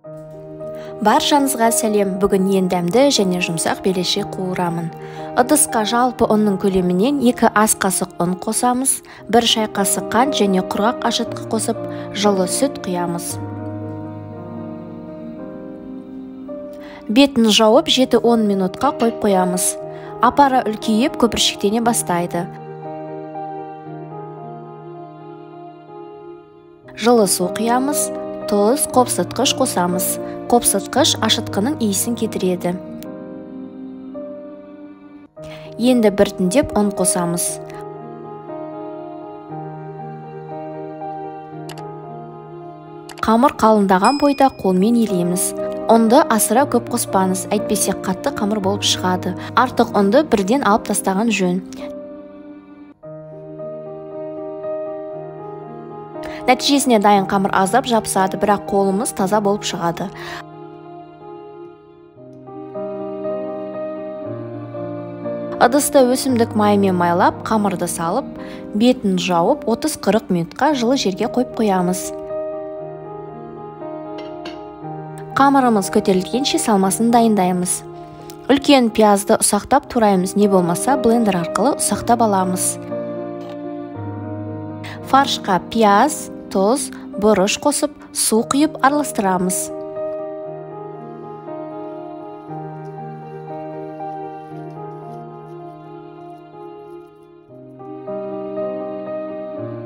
Баршаңызға сәлем. Бүгін ең дәмді және жұмсақ белешек қуырамын. Ыдысқа жалпы ұнның көлемінен 2 ас қасық ұн қосамыз, 1 шай қасық қант және құрғақ ашытқы қосып, жылы сүт құямыз. Бетін жауып 7-10 минутқа қойып қоямыз. Апара үлкейіп көпіршіктене бастайды. Жылы су құямыз, тұз, қопсытқыш қосамыз. Қопсытқыш ашытқының иісін кетіреді. Енді біртіндеп ұн қосамыз. Қамыр қалындаған бойда қолмен илейміз. Ұнды асыра көп қоспаңыз, әйтпесе қатты қамыр болып шығады. Артық ұнды бірден алып тастаған жөн. Нәтижесінде дайын қамыр аздап жабысады, бірақ қолымыз таза болып шығады. Ыдысты өсімдік майымен майлап, қамырды салып, бетін жауып 30-40 минутқа жылы жерге қойып қоямыз. Қамырымыз көтерілгенше салмасын дайындаймыз. Үлкен пиязды ұсақтап тураймыз, не болмаса блендер арқылы ұсақтап аламыз. Фаршқа пияз, тұз, бұрыш қосып, су құйып араластырамыз.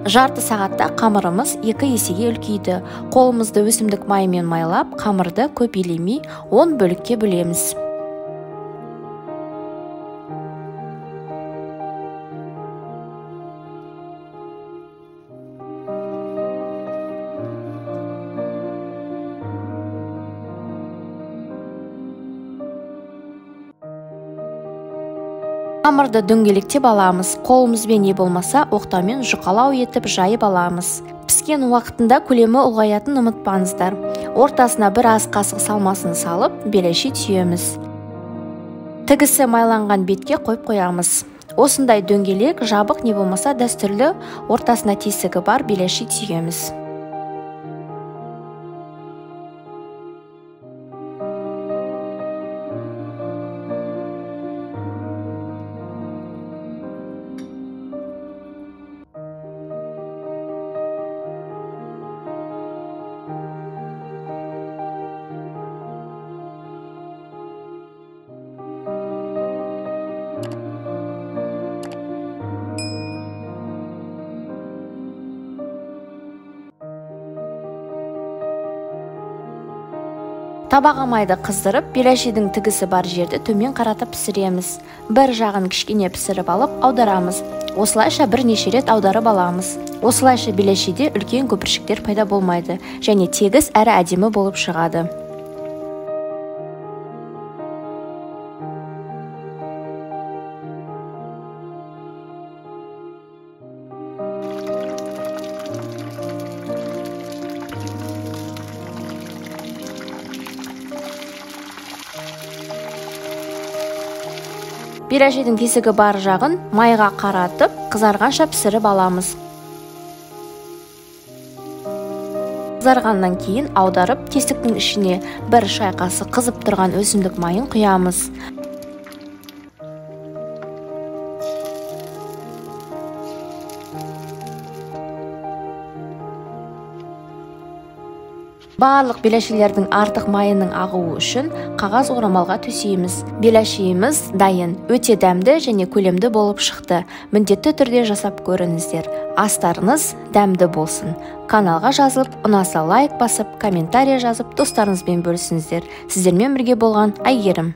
Жарты сағатта қамырымыз 2 есеге үлкейді. Қолымызды өсімдік майымен майлап, қамырды көп илемей 10 бөлікке бөлеміз. Қамырды дөңгелектеп аламыз. Қолымызбен не болмаса оқтаумен жұқалау етіп жайып аламыз. Піскен уақытында көлемі ұлғаятын ұмытпаңыздар. Ортасына 1 ас қасық салмасын салып, белеши түйеміз. Тігісі майланған бетке қойып қоямыз. Осындай дөңгелек, жабық не болмаса дәстүрлі ортасына тесігі бар белеши түйеміз. Табаға майды қыздырып, белешидің тігісі бар жерді төмен қаратып пісіреміз. Бір жағын кішкене пісіріп алып, аударамыз. Осылайша бірнеше рет аударып аламыз. Осылайша белешиде үлкен көпіршіктер пайда болмайды және тегіс әрі әдемі болып шығады. Белешидің тесігі бар жағын майға қаратып, қызарғанша пісіріп аламыз. Қызарғаннан кейін аударып, тесіктің ішіне 1 шай қасық қызып тұрған өсімдік майын құямыз. Барлық белешилердің артық майының ағуы үшін қағаз орамалға төсейміз. Белешиіміз дайын, өте дәмді және көлемді болып шықты. Міндетті түрде жасап көріңіздер. Астарыңыз дәмді болсын. Каналға жазылып, ұнаса лайк басып, комментарий жазып, достарыңызбен бөлісіңіздер. Сіздермен бірге болған Әйгерім.